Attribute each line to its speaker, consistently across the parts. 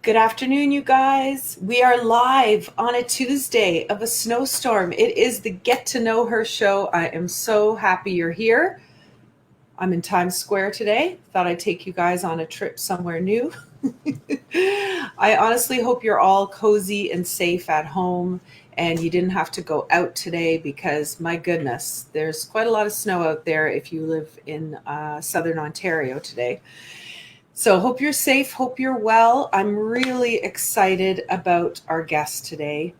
Speaker 1: Good afternoon, you guys. We are live on a Tuesday of a snowstorm. It is the Get to Know Her show. I am so happy you're here. I'm in Times Square today. Thought I'd take you guys on a trip somewhere new. I honestly hope you're all cozy and safe at home and you didn't have to go out today because, my goodness, there's quite a lot of snow out there if you live in southern Ontario today. So hope you're safe, hope you're well. I'm really excited about our guest today.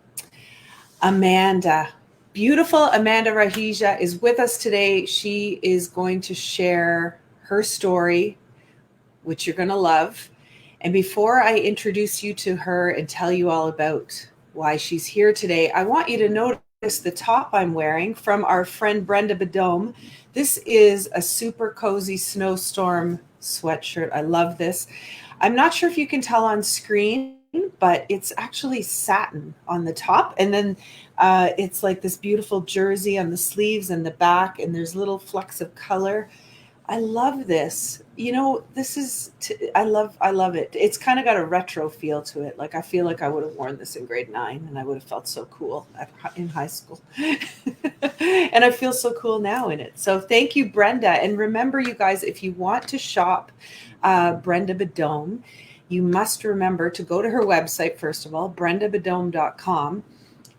Speaker 1: Amanda, beautiful Amanda Rahija is with us today. She is going to share her story, which you're going to love. And before I introduce you to her and tell you all about why she's here today, I want you to notice the top I'm wearing from our friend Brenda Bedome. This is a super cozy snowstorm sweatshirt. I love this. I'm not sure if you can tell on screen, but it's actually satin on the top. And then it's like this beautiful jersey on the sleeves and the back, and there's little flecks of color. I love this. You know, this is, I love it. It's kind of got a retro feel to it. Like I feel like I would have worn this in grade 9 and I would have felt so cool in high school. And I feel so cool now in it. So thank you, Brenda. And remember, you guys, if you want to shop Brenda Bedome, you must remember to go to her website, first of all, brendabedome.com.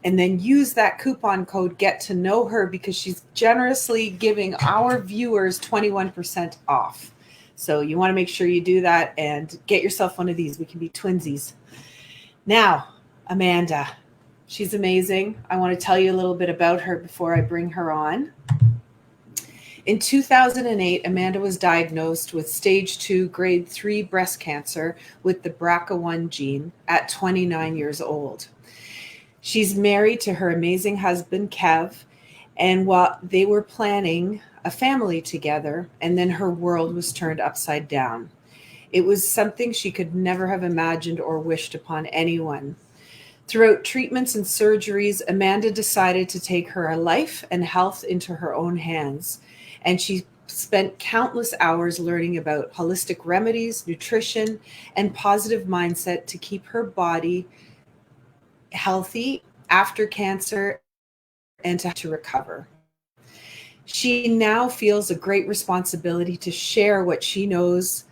Speaker 1: And then use that coupon code Get to Know Her because she's generously giving our viewers 21% off. So you want to make sure you do that and get yourself one of these. We can be twinsies. Now, Amanda, she's amazing. I want to tell you a little bit about her before I bring her on. In 2008, Amanda was diagnosed with stage 2, grade 3 breast cancer with the BRCA1 gene at 29 years old. She's married to her amazing husband, Kev, and while they were planning a family together, and then her world was turned upside down. It was something she could never have imagined or wished upon anyone. Throughout treatments and surgeries, Amanda decided to take her life and health into her own hands, and she spent countless hours learning about holistic remedies, nutrition, and positive mindset to keep her body healthy after cancer and to recover. She now feels a great responsibility to share what she knows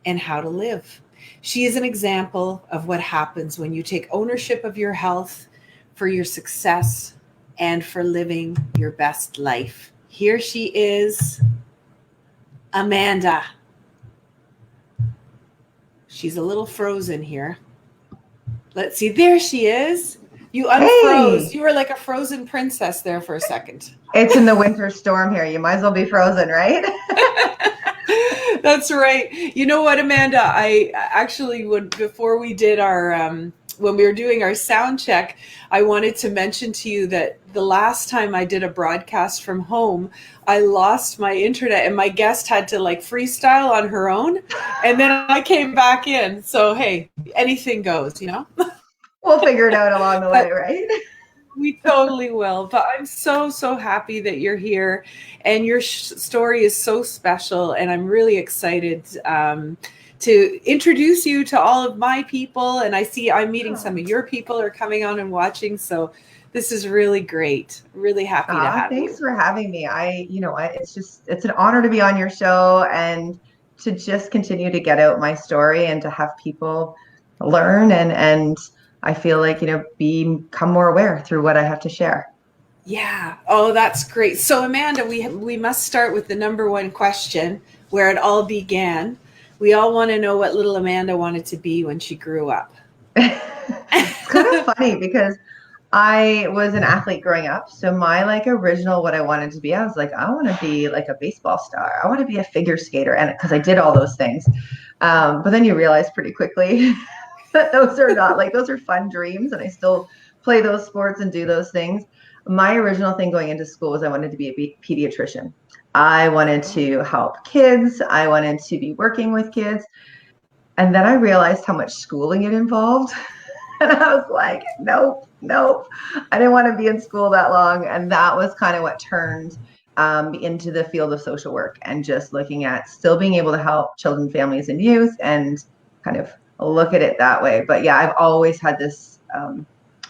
Speaker 1: and how to live. She is an example of what happens when you take ownership of your health, for your success, and for living your best life. Here she is, Amanda. She's a little frozen here. Let's see. There she is. You unfroze.
Speaker 2: Hey.
Speaker 1: You were like a frozen princess there for a second.
Speaker 2: It's in the winter storm here. You might as well be frozen, right?
Speaker 1: That's right. You know what, Amanda? I actually before we did our when we were doing our sound check, I wanted to mention to you that the last time I did a broadcast from home, I lost my internet and my guest had to like freestyle on her own. And then I came back in. So, hey, anything goes, you know?
Speaker 2: We'll figure it out along the way, right?
Speaker 1: We totally will. But I'm so, so happy that you're here. And your story is so special. And I'm really excited to introduce you to all of my people. And I see I'm meeting some of your people are coming on and watching. So this is really great. Really happy to have you.
Speaker 2: Thanks for having me. It's an honor to be on your show and to just continue to get out my story and to have people learn and I feel like, become more aware through what I have to share.
Speaker 1: Yeah. Oh, that's great. So Amanda, we must start with the number one question where it all began. We all want to know what little Amanda wanted to be when she grew up.
Speaker 2: It's kind of funny because I was an athlete growing up. So my original what I wanted to be, I was like, I want to be like a baseball star. I want to be a figure skater. And because I did all those things. But then you realize pretty quickly that those are not those are fun dreams. And I still play those sports and do those things. My original thing going into school was I wanted to be a pediatrician. I wanted to help kids. I wanted to be working with kids. And then I realized how much schooling it involved. And I was like, nope. I didn't want to be in school that long. And that was kind of what turned into the field of social work and just looking at still being able to help children, families, and youth and kind of look at it that way. But yeah, I've always had this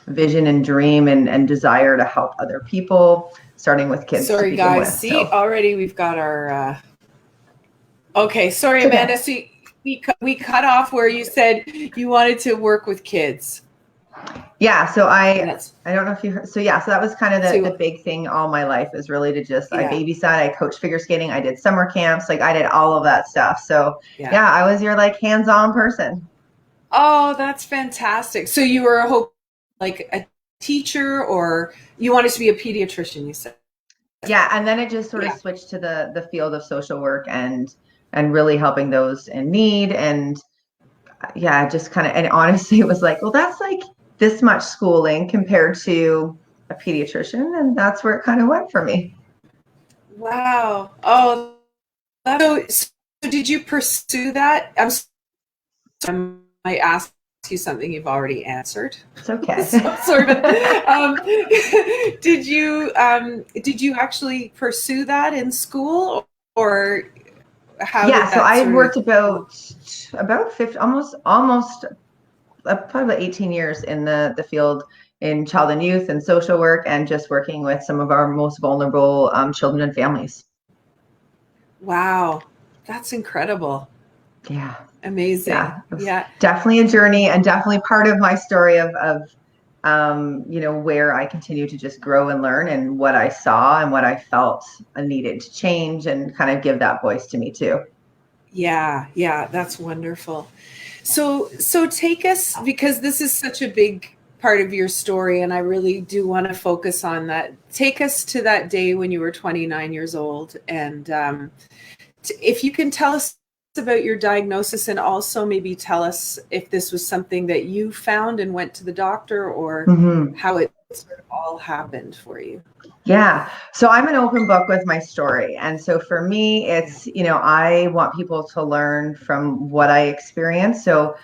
Speaker 2: vision and dream and desire to help other people, starting with kids to
Speaker 1: Sorry,
Speaker 2: begin
Speaker 1: guys.
Speaker 2: with.
Speaker 1: See,
Speaker 2: So
Speaker 1: already we've got our. Okay, sorry,
Speaker 2: it's okay.
Speaker 1: Amanda. So we cut off where you said you wanted to work with kids.
Speaker 2: Yeah, so
Speaker 1: And that's
Speaker 2: I don't know if you heard, so yeah, so that was kind of the
Speaker 1: so
Speaker 2: big thing all my life, is really to just, I
Speaker 1: yeah,
Speaker 2: babysat, I coached figure skating, I did summer camps, like I did all of that stuff. So
Speaker 1: yeah.
Speaker 2: yeah, I was your like hands-on person.
Speaker 1: Oh, that's fantastic. So you were like a teacher, or you wanted to be a pediatrician, you said?
Speaker 2: Yeah, and then it just sort of
Speaker 1: Yeah.
Speaker 2: switched to the field of social work and really helping those in need. And yeah, just kind of, and honestly it was like, well, that's like this much schooling compared to a pediatrician, and that's where it kind of went for me.
Speaker 1: Wow. Oh, so did you pursue that? I might ask you something you've already answered.
Speaker 2: It's okay.
Speaker 1: So sort of. Did you actually pursue that in school, or how
Speaker 2: Yeah,
Speaker 1: did
Speaker 2: so
Speaker 1: that
Speaker 2: I
Speaker 1: sort
Speaker 2: worked
Speaker 1: of?
Speaker 2: about 50, almost probably about 18 years in the field in child and youth and social work, and just working with some of our most vulnerable children and families.
Speaker 1: Wow, that's incredible.
Speaker 2: Yeah,
Speaker 1: Amazing.
Speaker 2: yeah, it was
Speaker 1: Yeah.
Speaker 2: definitely a journey, and definitely part of my story of where I continue to just grow and learn, and what I saw and what I felt I needed to change, and kind of give that voice to me too.
Speaker 1: Yeah, yeah, that's wonderful. So take us, because this is such a big part of your story, and I really do want to focus on that. Take us to that day when you were 29 years old, and if you can tell us about your diagnosis, and also maybe tell us if this was something that you found and went to the doctor, or
Speaker 2: Mm-hmm.
Speaker 1: how it sort of all happened for you.
Speaker 2: Yeah. So I'm an open book with my story. And so for me,
Speaker 1: Yeah.
Speaker 2: it's, I want people to learn from what I experienced. So,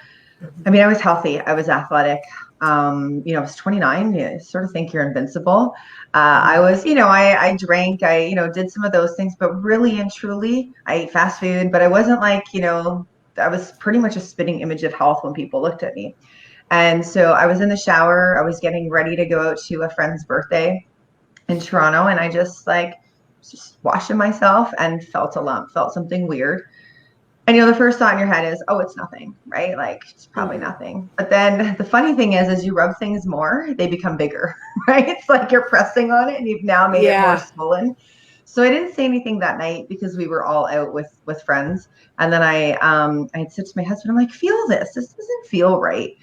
Speaker 2: I mean, I was healthy, I was athletic. I was 29. You sort of think you're invincible. I was, I drank, did some of those things, but really and truly, I ate fast food, but I wasn't like, I was pretty much a spitting image of health when people looked at me. And so I was in the shower, I was getting ready to go out to a friend's birthday in Toronto, and I just washing myself and felt a lump, felt something weird. And the first thought in your head is, oh, it's nothing, right? Like it's probably
Speaker 1: Mm-hmm.
Speaker 2: nothing. But then the funny thing is, as you rub things more, they become bigger, right? It's like you're pressing on it and you've now made it more
Speaker 1: Yeah.
Speaker 2: swollen. So I didn't say anything that night because we were all out with friends. And then I had said to my husband, I'm like, feel this. This doesn't feel right.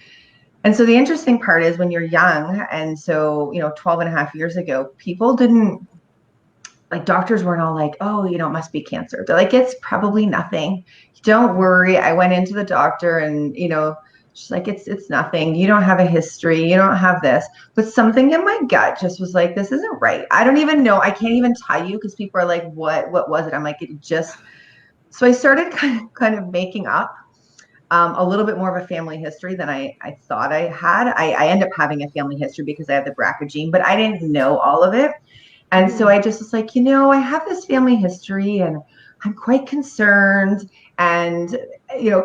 Speaker 2: And so the interesting part is when you're young, and so, 12 and a half years ago, people didn't, like, doctors weren't all like, oh, it must be cancer. They're like, it's probably nothing. Don't worry. I went into the doctor, and, she's like, it's nothing. You don't have a history. You don't have this. But something in my gut just was like, this isn't right. I don't even know. I can't even tell you, because people are like, what was it? I'm like, it just, so I started kind of making up a little bit more of a family history than I thought I had. I end up having a family history because I have the BRCA gene, but I didn't know all of it. And so
Speaker 1: Mm.
Speaker 2: I just was like, I have this family history, and I'm quite concerned, and,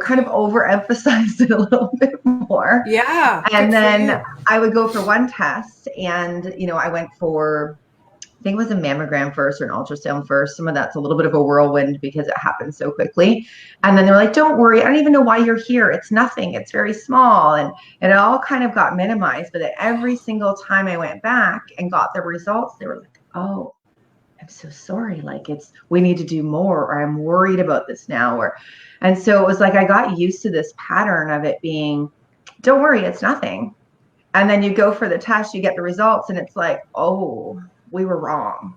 Speaker 2: kind of overemphasized it a little bit more.
Speaker 1: Yeah,
Speaker 2: And
Speaker 1: good for
Speaker 2: then
Speaker 1: you.
Speaker 2: I would go for one test, and, I went for, I think it was a mammogram first or an ultrasound first. Some of that's a little bit of a whirlwind because it happened so quickly. And then they're like, don't worry. I don't even know why you're here. It's nothing. It's very small. And it all kind of got minimized. But every single time I went back and got the results, they were like, oh, I'm so sorry. Like, we need to do more, or I'm worried about this now. And so it was like, I got used to this pattern of it being, don't worry, it's nothing. And then you go for the test, you get the results, and it's like, oh, we were wrong.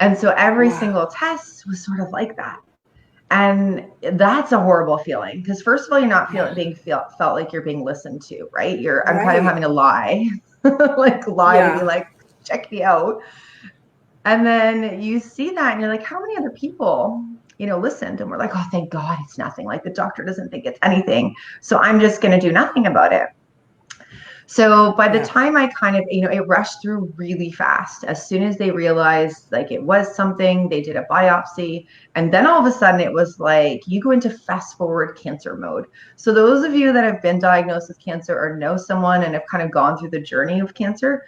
Speaker 2: And so every
Speaker 1: Wow.
Speaker 2: single test was sort of like that. And that's a horrible feeling, because first of all, you're not
Speaker 1: Yeah.
Speaker 2: felt like you're being listened to, right? I'm kind of
Speaker 1: Right.
Speaker 2: having to lie, like lie to be
Speaker 1: Yeah.
Speaker 2: like, check me out. And then you see that and you're like, how many other people, listened? And we're like, oh, thank God it's nothing. Like, the doctor doesn't think it's anything. So I'm just going to do nothing about it. So by the
Speaker 1: Yeah.
Speaker 2: time I kind of, it rushed through really fast. As soon as they realized like it was something, they did a biopsy. And then all of a sudden it was like you go into fast forward cancer mode. So those of you that have been diagnosed with cancer or know someone and have kind of gone through the journey of cancer,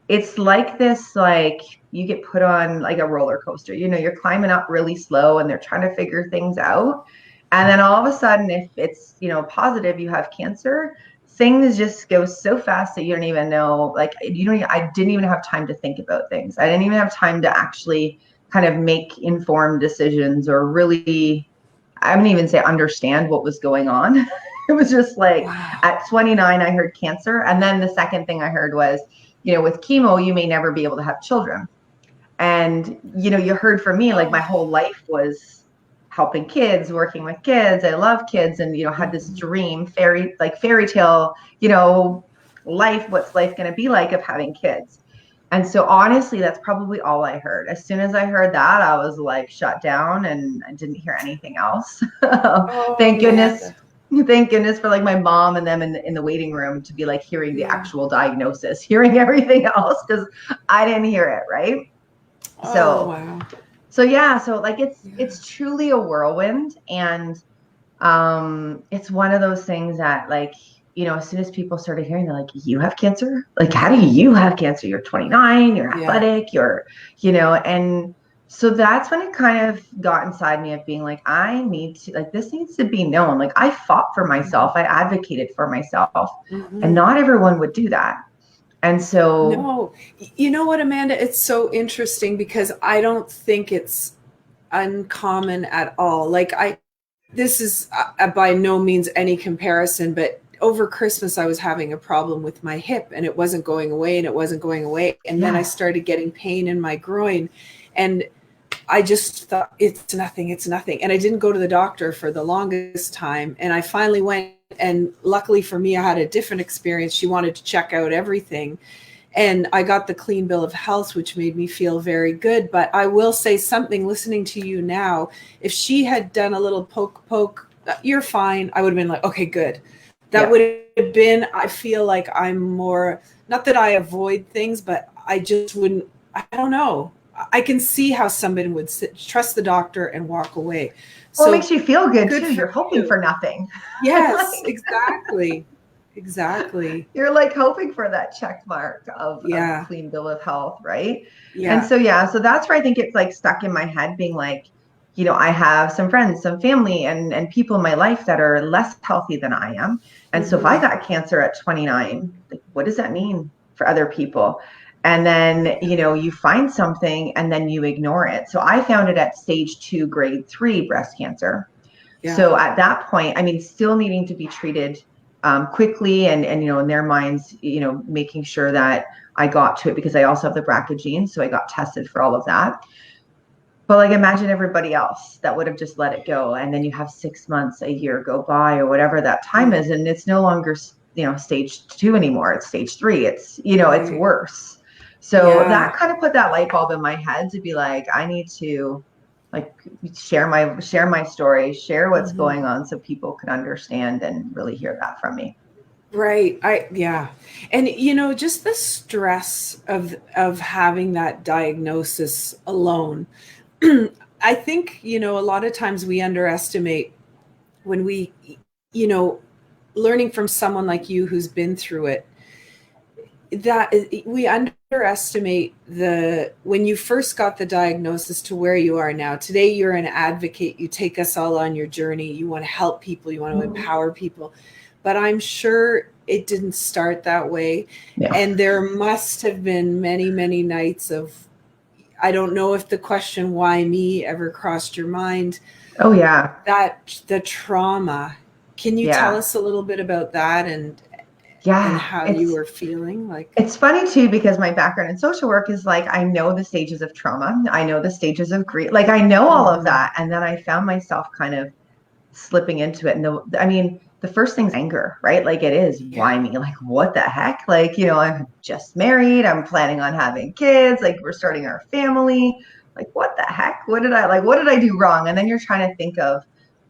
Speaker 2: it's like this, like you get put on like a roller coaster. You're climbing up really slow and they're trying to figure things out. And then all of a sudden, if it's, positive, you have cancer, things just go so fast that you don't even know, like, I didn't even have time to think about things. I didn't even have time to actually kind of make informed decisions or really, I wouldn't even say understand what was going on. It was just like
Speaker 1: Wow.
Speaker 2: at 29, I heard cancer. And then the second thing I heard was, with chemo, you may never be able to have children. And, you heard from me, like my
Speaker 1: Oh.
Speaker 2: whole life was helping kids, working with kids. I love kids and, had this
Speaker 1: Mhm.
Speaker 2: dream, fairy tale, life, what's life going to be like of having kids. And so honestly, that's probably all I heard. As soon as I heard that, I was like shut down and I didn't hear anything else.
Speaker 1: Oh,
Speaker 2: Thank goodness.
Speaker 1: Amanda.
Speaker 2: Thank goodness for like my mom and them in the waiting room to be like hearing the
Speaker 1: Yeah.
Speaker 2: actual diagnosis, hearing everything else because I didn't hear it, right?
Speaker 1: Oh,
Speaker 2: So
Speaker 1: wow.
Speaker 2: yeah, so like
Speaker 1: Yeah.
Speaker 2: it's truly a whirlwind, and it's one of those things that, like, as soon as people started hearing, they're like, you have cancer? Like, how do you have cancer? You're 29, you're
Speaker 1: Yeah.
Speaker 2: athletic, and so that's when it kind of got inside me of being like, I need to, like, this needs to be known. Like, I fought for myself, I advocated for myself, and
Speaker 1: Mhm.
Speaker 2: not everyone would do that. And so,
Speaker 1: No, you know what, Amanda? It's so interesting because I don't think it's uncommon at all. Like this is by no means any comparison, but over Christmas I was having a problem with my hip and it wasn't going away and it wasn't going away. And then I
Speaker 2: yeah,
Speaker 1: started getting pain in my groin and I just thought it's nothing, it's nothing. And I didn't go to the doctor for the longest time. And I finally went, and luckily for me, I had a different experience. She wanted to check out everything. And I got the clean bill of health, which made me feel very good. But I will say something listening to you now, if she had done a little poke, you're fine, I would have been like, okay, good. That
Speaker 2: yeah.
Speaker 1: would have been, I feel like I'm more, not that I avoid things, but I just wouldn't, I don't know. I can see how somebody would trust the doctor and walk away.
Speaker 2: Well, it
Speaker 1: So
Speaker 2: makes you feel good
Speaker 1: good
Speaker 2: too.
Speaker 1: for
Speaker 2: You're hoping
Speaker 1: you.
Speaker 2: for nothing.
Speaker 1: Yes,
Speaker 2: Like,
Speaker 1: exactly. Exactly.
Speaker 2: you're like hoping for that check mark of
Speaker 1: Yeah.
Speaker 2: clean bill of health, right? And
Speaker 1: Yeah.
Speaker 2: so yeah, so that's where I think it's like stuck in my head being like, I have some friends, some family and people in my life that are less healthy than I am. And so if I
Speaker 1: Hmm.
Speaker 2: got cancer at 29, like what does that mean for other people? And then, you find something and then you ignore it. So I found it at stage 2, grade 3 breast cancer.
Speaker 1: Yeah.
Speaker 2: So at that point, I mean, still needing to be treated quickly and, in their minds, making sure that I got to it because I also have the BRCA gene. So I got tested for all of that. But like, imagine everybody else that would have just let it go. And then you have 6 months, a year go by or whatever that time
Speaker 1: Yeah.
Speaker 2: is. And it's no longer, stage 2 anymore. It's stage 3. It's
Speaker 1: Right.
Speaker 2: worse. So
Speaker 1: Yeah.
Speaker 2: that kind of put that light bulb in my head to be like, I need to like share my story, share what's
Speaker 1: Hmm.
Speaker 2: going on so people can understand and really hear that from me.
Speaker 1: Right. Yeah. And just the stress of having that diagnosis alone. I think, a lot of times we underestimate when you know, learning from someone like you who's been through it, that we underestimate the when you first got the diagnosis to where you are now. Today you're an advocate, you take us all on your journey, you want to help people, you want to empower people, but I'm sure it didn't start that way.
Speaker 2: Yeah.
Speaker 1: And there must have been many, many nights of, I don't know if the question why me ever crossed your mind.
Speaker 2: Oh yeah.
Speaker 1: That the trauma, can you tell
Speaker 2: Yeah.
Speaker 1: us a little bit about that and
Speaker 2: Yeah.
Speaker 1: how you
Speaker 2: It's
Speaker 1: were feeling like?
Speaker 2: It's funny too because my background in social work is like I know the stages of trauma, I know the stages of grief, like I know all of
Speaker 1: Mhm.
Speaker 2: that, and then I found myself kind of slipping into it. And I mean, the first thing's anger, right? Like it is,
Speaker 1: Yeah.
Speaker 2: why me? Like what the heck? Like I'm just married, I'm planning on having kids, like we're starting our family. Like what the heck? What did I do wrong? And then you're trying to think of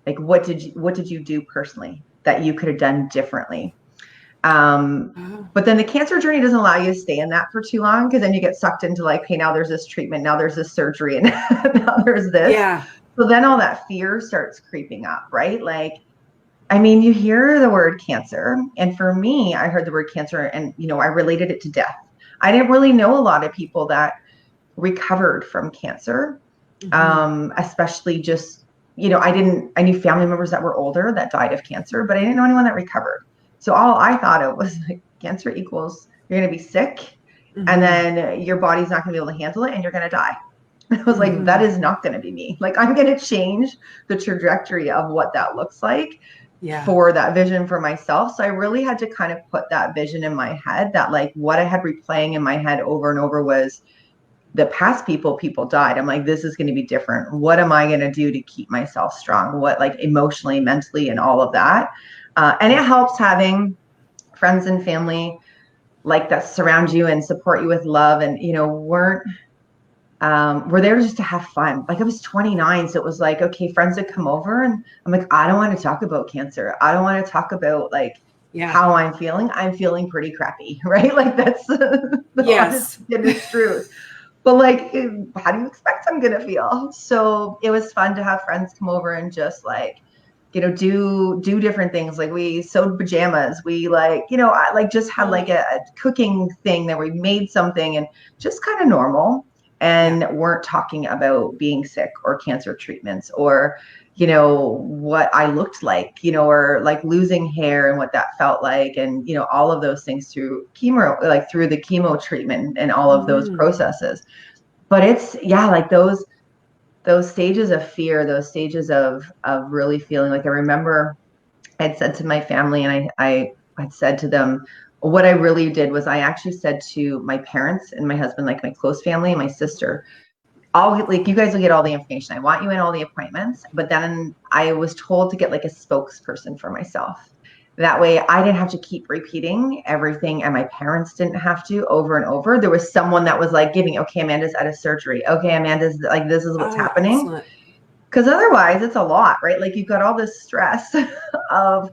Speaker 2: like what did you do personally that you could have done differently?
Speaker 1: Oh.
Speaker 2: But then the cancer journey doesn't allow you to stay in that for too long, because then you get sucked into like, hey, now there's this treatment, now there's this surgery, and now there's this.
Speaker 1: Yeah.
Speaker 2: So then all that fear starts creeping up, right? Like, I mean, you hear the word cancer, and for me, I heard the word cancer, and I related it to death. I didn't really know a lot of people that recovered from cancer, especially just, I knew family members that were older that died of cancer, but I didn't know anyone that recovered. So all I thought it was like, cancer equals you're going to be sick, and then your body's not going to be able to handle it, and you're going to die. I was like, that is not going to be me. Like, I'm going to change the trajectory of what that looks like for that vision for myself. So I really had to kind of put that vision in my head, that like what I had replaying in my head over and over was the past people died. I'm like, this is going to be different. What am I going to do to keep myself strong? What, like, emotionally, mentally, and all of that. And it helps having friends and family like that surround you and support you with love, and we're there just to have fun. Like, I was 29, so it was like, okay, friends would come over, and I'm like, I don't want to talk about cancer. I don't want to talk about like how I'm feeling. I'm feeling pretty crappy, right? Like, that's the honest goodness truth. But like, how do you expect I'm gonna feel? So it was fun to have friends come over and just like, do different things. Like, we sewed pajamas. We like, I like just had like a cooking thing that we made something, and just kind of normal, and weren't talking about being sick or cancer treatments or, what I looked like, or like losing hair and what that felt like. And, all of those things through chemo, like through the chemo treatment and all of those processes. But it's, like those stages of fear, those stages of really feeling like, I remember I'd said to my family, and I had said to them, what I really did was I actually said to my parents and my husband, like my close family and my sister, like, you guys will get all the information. I want you in all the appointments. But then I was told to get like a spokesperson for myself. That way I didn't have to keep repeating everything, and my parents didn't have to over and over. There was someone that was like giving, okay, Amanda's out of surgery. Okay, Amanda's like, this is what's happening.
Speaker 1: Excellent.
Speaker 2: Because otherwise it's a lot, right? Like, you've got all this stress of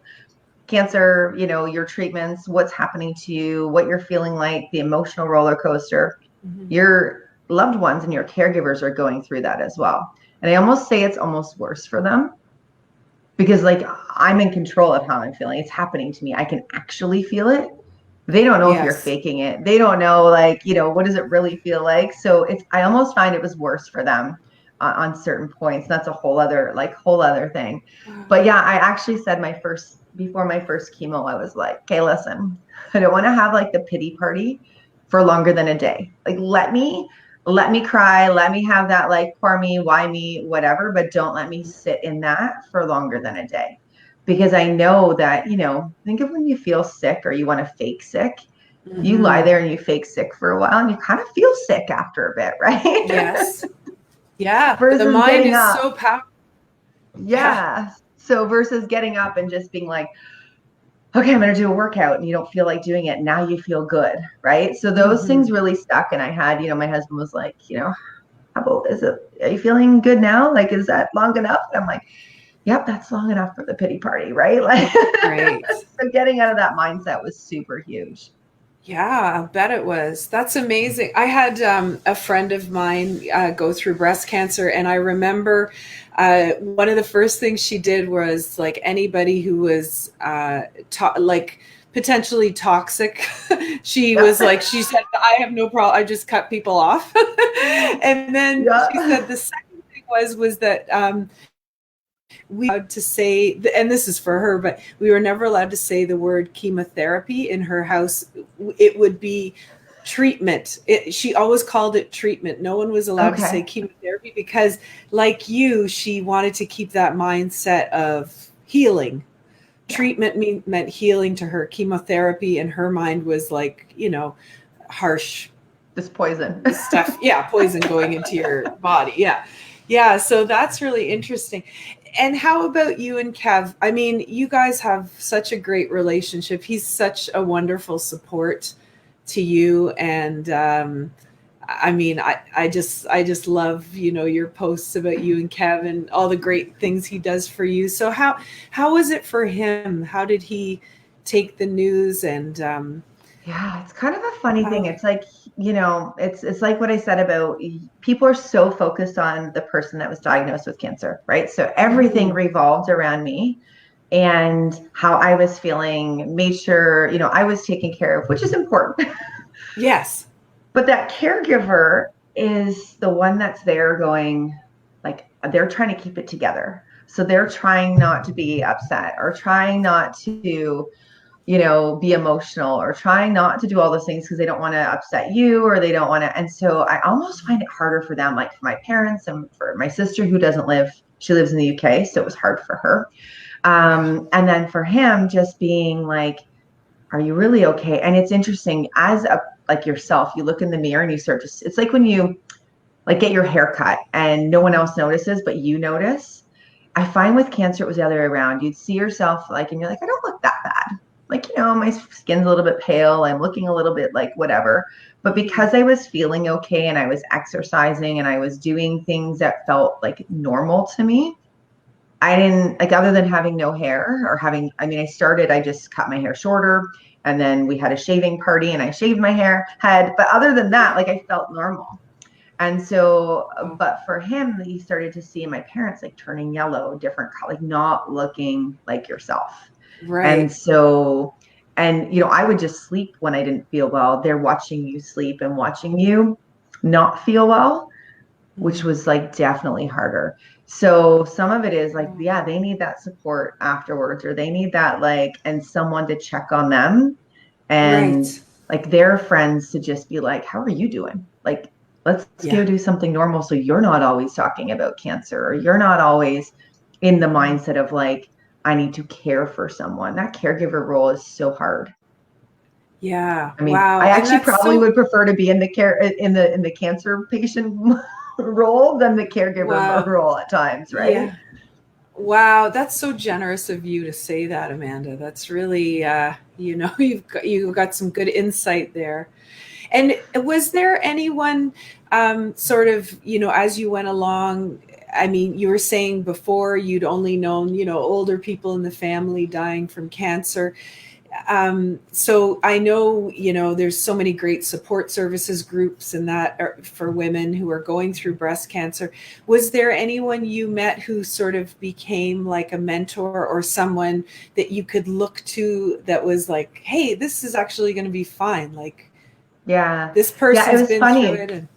Speaker 2: cancer, your treatments, what's happening to you, what you're feeling like, the emotional roller coaster. Your loved ones and your caregivers are going through that as well. And I almost say it's almost worse for them, because like, I'm in control of how I'm feeling. It's happening to me. I can actually feel it. They don't know if you're faking it. They don't know, like, what does it really feel like? So I almost find it was worse for them on certain points. That's a whole other thing. But yeah, I actually said before my first chemo, I was like, okay, listen, I don't want to have like the pity party for longer than a day. Like, let me cry, let me have that, like, poor me, why me, whatever, but don't let me sit in that for longer than a day. Because I know that, think of when you feel sick or you want to fake sick, you lie there and you fake sick for a while, and you kind of feel sick after a bit, right?
Speaker 1: Yes. Yeah.
Speaker 2: Versus
Speaker 1: the mind
Speaker 2: getting
Speaker 1: is
Speaker 2: up.
Speaker 1: so powerful.
Speaker 2: Yeah. So versus getting up and just being like, okay, I'm going to do a workout, and you don't feel like doing it. Now you feel good. Right. So those things really stuck. And I had, my husband was like, how about, are you feeling good now? Like, is that long enough? And I'm like, yep, that's long enough for the pity party. Right. Like,
Speaker 1: Great.
Speaker 2: So getting out of that mindset was super huge.
Speaker 1: Yeah, I bet it was. That's amazing. I had a friend of mine go through breast cancer, and I remember one of the first things she did was, like, anybody who was like potentially toxic, she was like, she said, I have no problem. I just cut people off. And then she said the second thing was that we allowed to say, and this is for her, but we were never allowed to say the word chemotherapy in her house. It would be treatment. She always called it treatment. No one was allowed to say chemotherapy, because, like you, she wanted to keep that mindset of healing. Treatment meant healing to her. Chemotherapy in her mind was like, harsh,
Speaker 2: this poison
Speaker 1: stuff. Yeah, poison going into your body. Yeah. So that's really interesting. And how about you and Kev? I mean, you guys have such a great relationship. He's such a wonderful support to you. And I mean, I just love, your posts about you and Kev and all the great things he does for you. So how was it for him? How did he take the news and
Speaker 2: Yeah, it's kind of a funny thing.
Speaker 1: how,
Speaker 2: It's like, it's like what I said about people are so focused on the person that was diagnosed with cancer, right? So everything
Speaker 1: Mhm.
Speaker 2: revolved around me and how I was feeling, made sure, I was taken care of, which is important.
Speaker 1: Yes.
Speaker 2: But that caregiver is the one that's there going, like, they're trying to keep it together. So they're trying not to be upset or trying not to, be emotional or trying not to do all those things because they don't want to upset you or they don't want to. And so I almost find it harder for them, like for my parents and for my sister who doesn't live, she lives in the UK. So it was hard for her.
Speaker 1: Yeah.
Speaker 2: And then for him, just being like, are you really okay? And it's interesting as a, like yourself, you look in the mirror and you start to, it's like when you like get your hair cut and no one else notices, but you notice. I find with cancer, it was the other way around. You'd see yourself like, and you're like, I don't look that bad. Like, my skin's a little bit pale. I'm looking a little bit like whatever. But
Speaker 1: Mhm.
Speaker 2: because I was feeling okay and I was exercising and I was doing things that felt like normal to me, I didn't like, other than having no hair or having, I just cut my hair shorter and then we had a shaving party and I shaved my head. But other than that, like I felt normal. And so,
Speaker 1: Oh,
Speaker 2: but for him, he started to see my parents like turning yellow, different, like not looking like yourself. And
Speaker 1: right.
Speaker 2: so, and I would just sleep when I didn't feel well. They're watching you sleep and watching you not feel well, which
Speaker 1: Mhm.
Speaker 2: was like definitely harder. So some of it is like, yeah, they need that support afterwards, or they need that like, and someone to check on them and
Speaker 1: Right.
Speaker 2: like their friends to just be like, how are you doing? Like, let's
Speaker 1: Yeah.
Speaker 2: go do something normal. So you're not always talking about cancer, or you're not always in the
Speaker 1: Mhm.
Speaker 2: mindset of like, I need to care for someone. That caregiver role is so hard.
Speaker 1: Yeah.
Speaker 2: I mean,
Speaker 1: Wow.
Speaker 2: I
Speaker 1: And
Speaker 2: actually
Speaker 1: that's
Speaker 2: probably
Speaker 1: so,
Speaker 2: would prefer to be in the care in the cancer patient role than the caregiver
Speaker 1: wow.
Speaker 2: role at times, right?
Speaker 1: Yeah. Wow, that's so generous of you to say that, Amanda. That's really, you've got some good insight there. And was there anyone, sort of, as you went along? I mean, you were saying before you'd only known, older people in the family dying from cancer. So I know, there's so many great support services groups and that are for women who are going through breast cancer. Was there anyone you met who sort of became like a mentor or someone that you could look to that was like, hey, this is actually going to be fine. Like
Speaker 2: Yeah.
Speaker 1: this
Speaker 2: Yeah, it
Speaker 1: person's
Speaker 2: was
Speaker 1: been through
Speaker 2: funny.
Speaker 1: it. And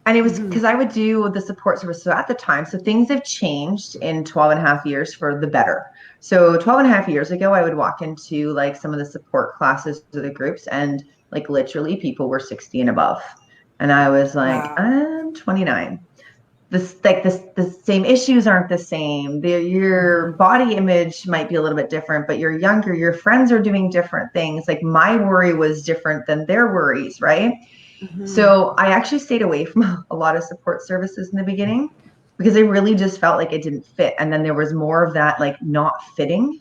Speaker 2: And it was
Speaker 1: mhm.
Speaker 2: because I would do the support service. So at the time, so things have changed in 12 and a half years for the better. So 12 and a half years ago, I would walk into like some of the support classes or the groups, and like literally people were 60 and above. And I was like,
Speaker 1: Wow.
Speaker 2: I'm 29. The same issues aren't the same. Your
Speaker 1: Hmm.
Speaker 2: body image might be a little bit different, but you're younger, your friends are doing different things. Like my worry was different than their worries, right?
Speaker 1: Hmm.
Speaker 2: So I actually stayed away from a lot of support services in the beginning because I really just felt like it didn't fit. And then there was more of that like not fitting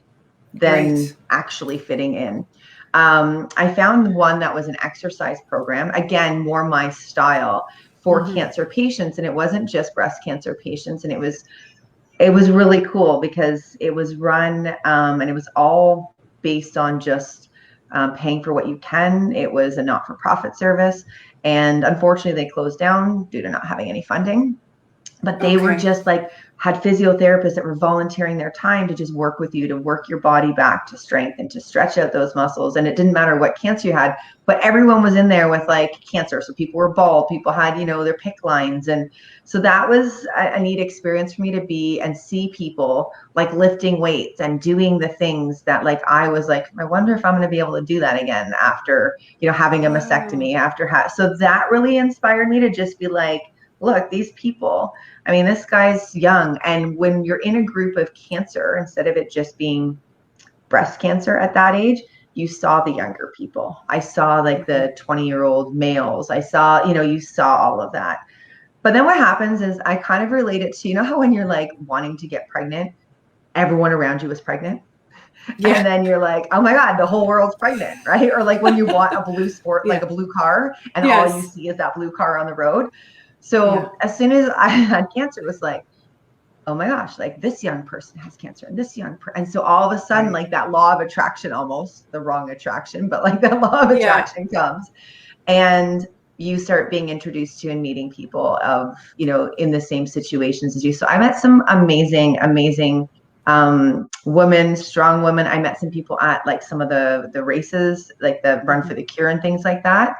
Speaker 2: than
Speaker 1: Right.
Speaker 2: actually fitting in. I found one that was an exercise program, again, more my style for
Speaker 1: Hmm.
Speaker 2: cancer patients. And it wasn't just breast cancer patients. And it was really cool because it was run and it was all based on just paying for what you can. It was a not-for-profit service. And unfortunately, they closed down due to not having any funding, but they were
Speaker 1: Okay.
Speaker 2: just like had physiotherapists that were volunteering their time to just work with you to work your body back to strength and to stretch out those muscles. And it didn't matter what cancer you had, but everyone was in there with like cancer. So people were bald, people had, their PIC lines. And so that was a neat experience for me to be and see people like lifting weights and doing the things that like I was like, I wonder if I'm going to be able to do that again after, having a
Speaker 1: Oh.
Speaker 2: mastectomy so that really inspired me to just be like, look, these people, I mean, this guy's young. And when you're in a group of cancer, instead of it just being breast cancer at that age, you saw the younger people. I saw like
Speaker 1: Mhm.
Speaker 2: the 20-year-old males. I saw, you saw all of that. But then what happens is I kind of relate it to, how when you're like wanting to get pregnant, everyone around you is pregnant. And
Speaker 1: Yeah.
Speaker 2: then you're like, oh my God, the whole world's pregnant, right? Or like when you want a blue sport, like
Speaker 1: Yeah.
Speaker 2: a blue car, and all you
Speaker 1: Yes.
Speaker 2: see is that blue car on the road.
Speaker 1: Yeah.
Speaker 2: So as soon as I had cancer, it was like, oh my gosh, like this young person has cancer and this and so all of a sudden, like that law of attraction, almost the wrong attraction, but like that law of attraction comes, and you start being introduced to and meeting people of, you know, in the same situations as you. So I met some amazing women, strong women. I met some people at like some of the races, like the Run for the Cure and things like that.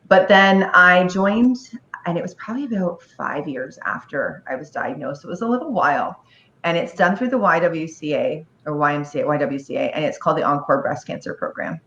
Speaker 2: But then I joined, and it was probably about 5 years after I was diagnosed. It was a little while. And it's done through the YWCA or YWCA, and it's called the Encore Breast Cancer Program.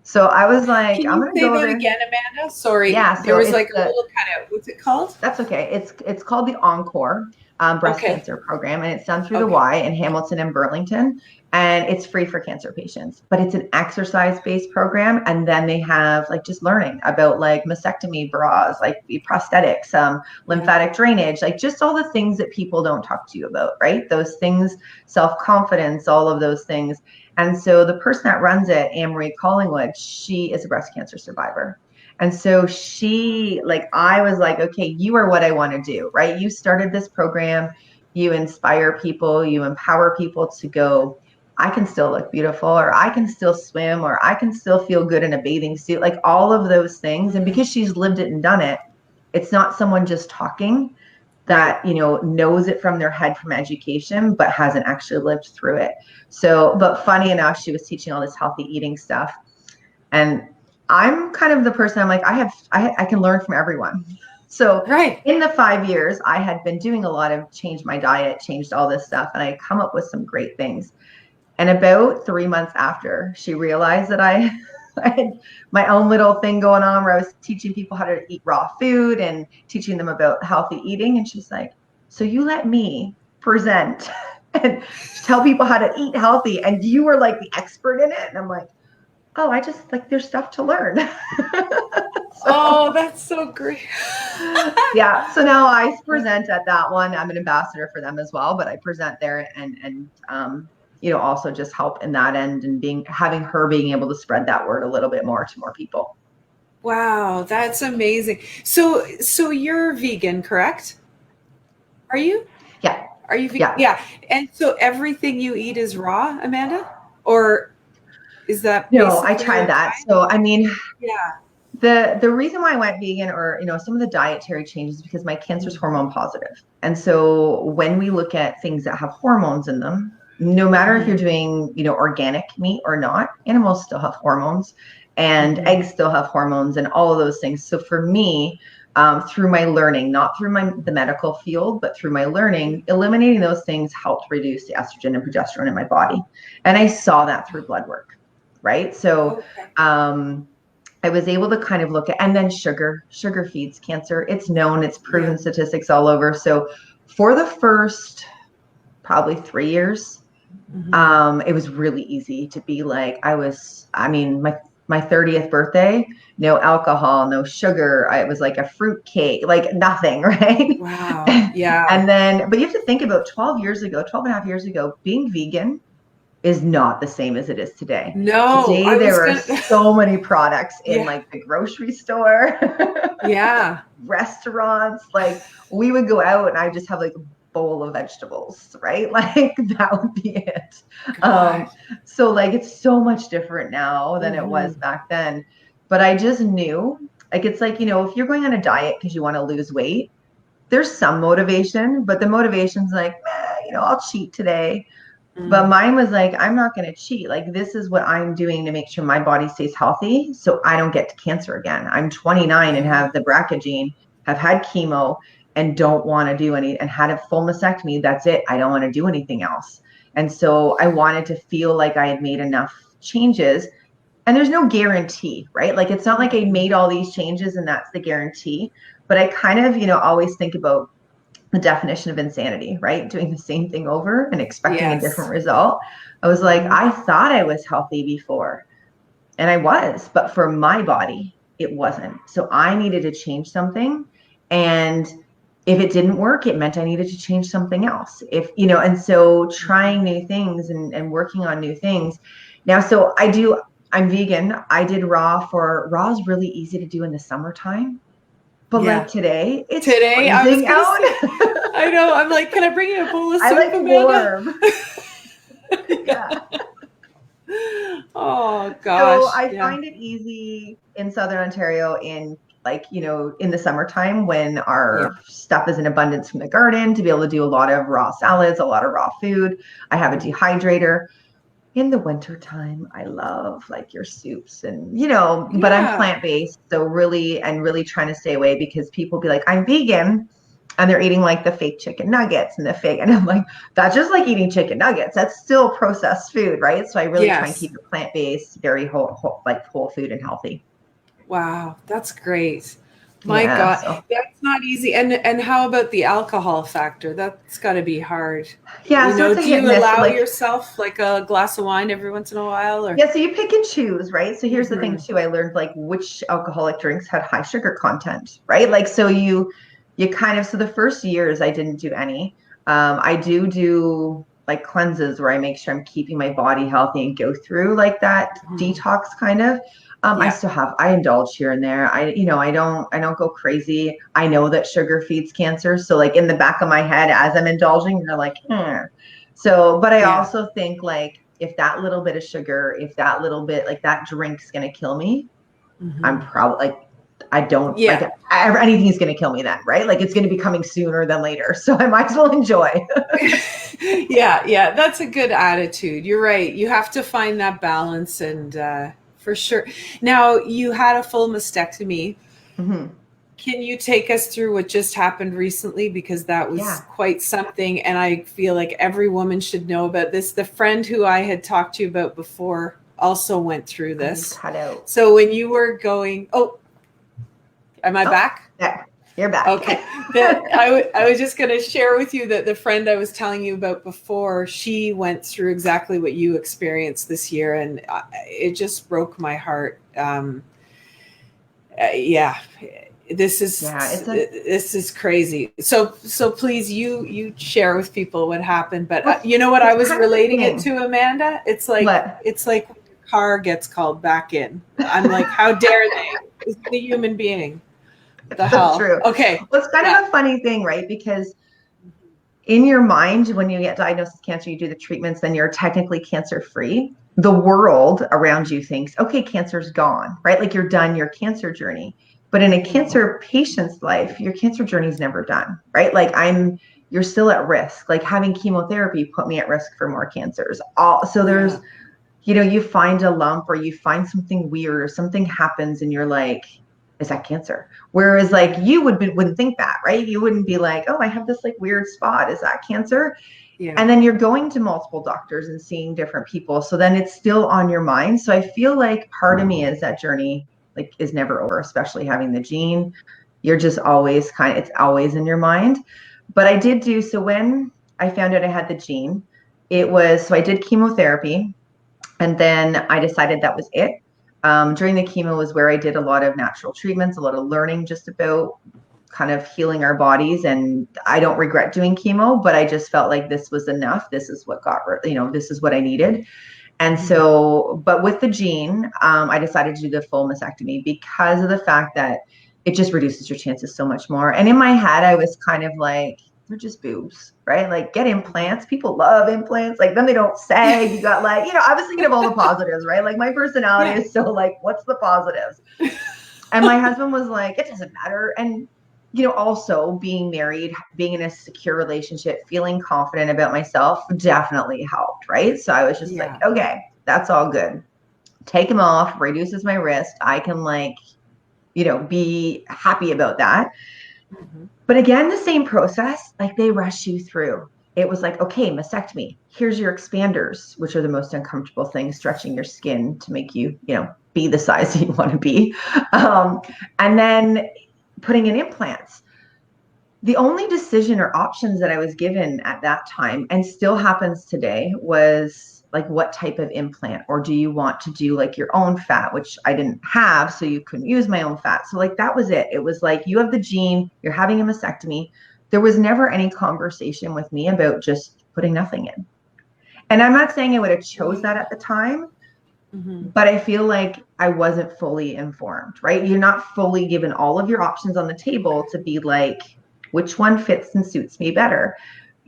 Speaker 2: So I was like,
Speaker 1: can
Speaker 2: I'm
Speaker 1: you
Speaker 2: going to
Speaker 1: say
Speaker 2: go
Speaker 1: that
Speaker 2: there
Speaker 1: again, Amanda? Sorry.
Speaker 2: Yeah,
Speaker 1: There
Speaker 2: so
Speaker 1: was
Speaker 2: it's
Speaker 1: like a little kind of, what's it called?
Speaker 2: that's okay. It's called the Encore Breast Cancer Program, and it's done through the Y in Hamilton and Burlington, and it's free for cancer patients. But it's an exercise-based program, and then they have like just learning about like mastectomy bras, like prosthetics, lymphatic drainage, like just all the things that people don't talk to you about, right? Those things, self-confidence, all of those things. And so the person that runs it, Anne-Marie Collingwood, she is a breast cancer survivor. And so she, like, I was like, okay, you are what I want to do, right? You started this program, you inspire people, you empower people to go, I can still look beautiful, or I can still swim, or I can still feel good in a bathing suit, like all of those things. And because she's lived it and done it, it's not someone just talking that, you know, knows it from their head from education, but hasn't actually lived through it. So, but funny enough, she was teaching all this healthy eating stuff. And I'm kind of the person, I'm like, I can learn from everyone. So in the 5 years, I had been doing a lot of changed my diet, changed all this stuff, and I come up with some great things. And about 3 months after, she realized that I had my own little thing going on where I was teaching people how to eat raw food and teaching them about healthy eating. And she's like, so you let me present and tell people how to eat healthy, and you were like the expert in it. And I'm like, oh, I just like, there's stuff to learn.
Speaker 1: Oh, that's so great.
Speaker 2: Yeah. So now I present at that one. I'm an ambassador for them as well, but I present there and you know, also just help in that end and having her being able to spread that word a little bit more to more people.
Speaker 1: Wow, that's amazing. So you're vegan, correct? Are you?
Speaker 2: Yeah.
Speaker 1: Are you vegan? Yeah. And so everything you eat is raw, Amanda? Or is that
Speaker 2: No, I tried that. So I mean,
Speaker 1: yeah.
Speaker 2: The reason why I went vegan, or you know, some of the dietary changes, because my cancer is hormone positive. And so when we look at things that have hormones in them, no matter if you're doing, you know, organic meat or not, animals still have hormones, and eggs still have hormones, and all of those things. So for me, through my learning, not through the medical field, but through my learning, eliminating those things helped reduce the estrogen and progesterone in my body. And I saw that through blood work, right? So I was able to kind of look at, and then sugar feeds cancer. It's known, it's proven, statistics all over. So for the first probably 3 years, it was really easy to be like, my 30th birthday, no alcohol, no sugar. It was like a fruit cake, like nothing, right?
Speaker 1: Wow. Yeah.
Speaker 2: And then, but you have to think about 12 and a half years ago, being vegan is not the same as it is today.
Speaker 1: No.
Speaker 2: Today there are so many products in like the grocery store. Restaurants. Like we would go out and I just have like a bowl of vegetables, right? Like that would be it. So like it's so much different now than it was back then. But I just knew, like, it's like, you know, if you're going on a diet because you want to lose weight, there's some motivation, but the motivation's like, you know, I'll cheat today. But mine was like, I'm not going to cheat. Like, this is what I'm doing to make sure my body stays healthy so I don't get cancer again. I'm 29 and have the BRCA gene, have had chemo, and don't want to do and had a full mastectomy. That's it. I don't want to do anything else. And so I wanted to feel like I had made enough changes. And there's no guarantee, right? Like, it's not like I made all these changes and that's the guarantee. But I kind of, you know, always think about the definition of insanity, right? Doing the same thing over and expecting a different result. I was like, I thought I was healthy before, and I was, but for my body, it wasn't. So I needed to change something. And if it didn't work, it meant I needed to change something else. If, you know, and so trying new things and working on new things. Now, so I'm vegan. I did raw is really easy to do in the summertime. But like today, it's freezing out.
Speaker 1: I know. I'm like, can I bring you a bowl of
Speaker 2: I
Speaker 1: soup,
Speaker 2: like
Speaker 1: Amanda?
Speaker 2: warm. Yeah.
Speaker 1: Oh
Speaker 2: So
Speaker 1: gosh.
Speaker 2: I
Speaker 1: Yeah.
Speaker 2: find it easy in Southern Ontario in like, in the summertime when
Speaker 1: Yeah.
Speaker 2: our stuff is in abundance from the garden to be able to do a lot of raw salads, a lot of raw food. I have a dehydrator. In the wintertime, I love like your soups and, but I'm
Speaker 1: Yeah.
Speaker 2: plant-based. So really trying to stay away because people be like, I'm vegan. And they're eating like the fake chicken nuggets and the fake. And I'm like, that's just like eating chicken nuggets. That's still processed food, right? So I really try and
Speaker 1: Yes.
Speaker 2: keep it plant-based, very whole food and healthy.
Speaker 1: Wow. That's great. My
Speaker 2: Yeah.
Speaker 1: God,
Speaker 2: So
Speaker 1: that's not easy. And how about the alcohol factor? That's got to be hard.
Speaker 2: yeah, so it's a
Speaker 1: Do
Speaker 2: hit and
Speaker 1: you
Speaker 2: miss. So
Speaker 1: allow
Speaker 2: like,
Speaker 1: yourself like a glass of wine every once in a while or?
Speaker 2: yeah, so you pick and choose, right? So here's the thing
Speaker 1: Hmm.
Speaker 2: too. I learned like which alcoholic drinks had high sugar content, right? Like so you kind of so the first years I didn't do any. I do like cleanses where I make sure I'm keeping my body healthy and go through like that
Speaker 1: Hmm.
Speaker 2: detox kind of.
Speaker 1: Yeah.
Speaker 2: I indulge here and there. I don't go crazy. I know that sugar feeds cancer. So like in the back of my head as I'm indulging, you're like, hmm. So, but I
Speaker 1: Yeah.
Speaker 2: also think like if that little bit of sugar, if that little bit like that drink's gonna kill me, I'm
Speaker 1: Hmm.
Speaker 2: probably like I don't like
Speaker 1: Yeah.
Speaker 2: anything's gonna kill me then, right? Like it's gonna be coming sooner than later. So I might as well enjoy.
Speaker 1: Yeah, yeah, that's a good attitude. You're right. You have to find that balance and for sure. Now, you had a full mastectomy.
Speaker 2: Mhm.
Speaker 1: Can you take us through what just happened recently? Because that was
Speaker 2: Yeah.
Speaker 1: quite something, and I feel like every woman should know about this. The friend who I had talked to you about before also went through
Speaker 2: Oh, you
Speaker 1: this.
Speaker 2: cut out.
Speaker 1: So when you were going, oh, am I
Speaker 2: Oh,
Speaker 1: back?
Speaker 2: yeah, you're back.
Speaker 1: Okay. I was just going to share with you that the friend I was telling you about before, she went through exactly what you experienced this year, and it just broke my heart. Yeah,
Speaker 2: Yeah,
Speaker 1: this is crazy. So please, you share with people what happened. But
Speaker 2: well,
Speaker 1: you know what I
Speaker 2: it's
Speaker 1: was
Speaker 2: kind of the
Speaker 1: relating it
Speaker 2: thing.
Speaker 1: to, Amanda?
Speaker 2: What?
Speaker 1: It's like when your car gets called back in. I'm like, how dare they? This is a human being. The
Speaker 2: So
Speaker 1: hell?
Speaker 2: true.
Speaker 1: Okay.
Speaker 2: Well, it's kind
Speaker 1: Yeah.
Speaker 2: of a funny thing, right? Because in your mind, when you get diagnosed with cancer, you do the treatments, then you're technically cancer free. The world around you thinks, okay, cancer's gone, right? Like you're done your cancer journey. But in a
Speaker 1: Mhm.
Speaker 2: cancer patient's life, your cancer journey is never done, right? You're still at risk. Like having chemotherapy put me at risk for more cancers. So there's,
Speaker 1: Yeah.
Speaker 2: you find a lump or you find something weird or something happens and you're like, is that cancer? Whereas like wouldn't think that, right? You wouldn't be like, oh, I have this like weird spot. Is that cancer?
Speaker 1: Yeah.
Speaker 2: And then you're going to multiple doctors and seeing different people. So then it's still on your mind. So I feel like part of me is that journey like is never over, especially having the gene. You're just always it's always in your mind. But I did do so when I found out I had the gene, so I did chemotherapy and then I decided that was it. During the chemo was where I did a lot of natural treatments, a lot of learning just about kind of healing our bodies. And I don't regret doing chemo, but I just felt like this was enough. This is what this is what I needed. And
Speaker 1: Mhm.
Speaker 2: so, but with the gene, I decided to do the full mastectomy because of the fact that it just reduces your chances so much more. And in my head, I was kind of like, they're just boobs, right? Like get implants. People love implants. Like then they don't sag. You got like, I was thinking of all the positives, right? Like my personality
Speaker 1: Yeah.
Speaker 2: is so like, what's the positives? And my husband was like, it doesn't matter. And, also being married, being in a secure relationship, feeling confident about myself definitely helped, right? So I was just like,
Speaker 1: Yeah.
Speaker 2: okay, that's all good. Take him off, reduces my risk. I can be happy about that.
Speaker 1: Mhm.
Speaker 2: But again, the same process, like they rush you through. It was like, okay, mastectomy. Here's your expanders, which are the most uncomfortable things, stretching your skin to make you, be the size you want to be. Um, and then putting in implants. The only decision or options that I was given at that time, and still happens today, was like what type of implant, or do you want to do like your own fat, which I didn't have, so you couldn't use my own fat. So like that was it. It was like you have the gene, you're having a mastectomy. There was never any conversation with me about just putting nothing in. And I'm not saying I would have chose that at the time,
Speaker 1: Mhm.
Speaker 2: but I feel like I wasn't fully informed, right? You're not fully given all of your options on the table to be like, which one fits and suits me better.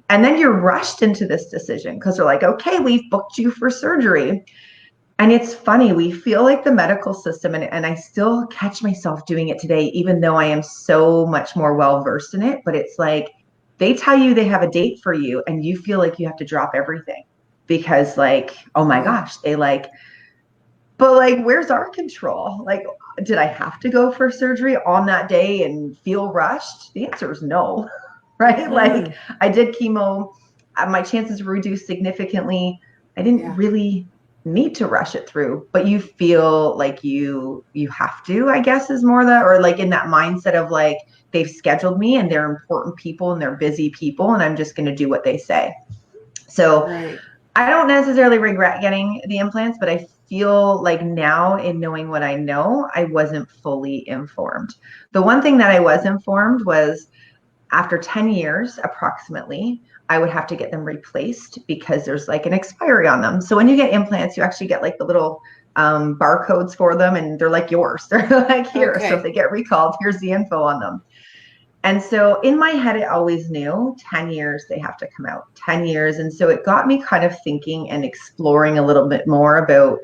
Speaker 2: And then you're rushed into this decision because they're like, okay, we've booked you for surgery. And it's funny, we feel like the medical system, and I still catch myself doing it today, even though I am so much more well-versed in it, but it's like, they tell you they have a date for you and you feel like you have to drop everything because like, oh my gosh, they like, but like, where's our control? Like, did I have to go for surgery on that day and feel rushed? The answer is no, right? Mm-hmm. Like I did chemo, my chances were reduced significantly. I didn't really need to rush it through, but you feel like you have to, I guess, is more that, or like in that mindset of like, they've scheduled me and they're important people and they're busy people and I'm just going to do what they say. So I don't necessarily regret getting the implants, but I feel like now in knowing what I know, I wasn't fully informed. The one thing that I was informed was after 10 years, approximately, I would have to get them replaced because there's like an expiry on them. So when you get implants, you actually get like the little barcodes for them and they're like yours. They're like here. Okay. So if they get recalled, here's the info on them. And so in my head, I always knew 10 years, they have to come out 10 years. And so it got me kind of thinking and exploring a little bit more about,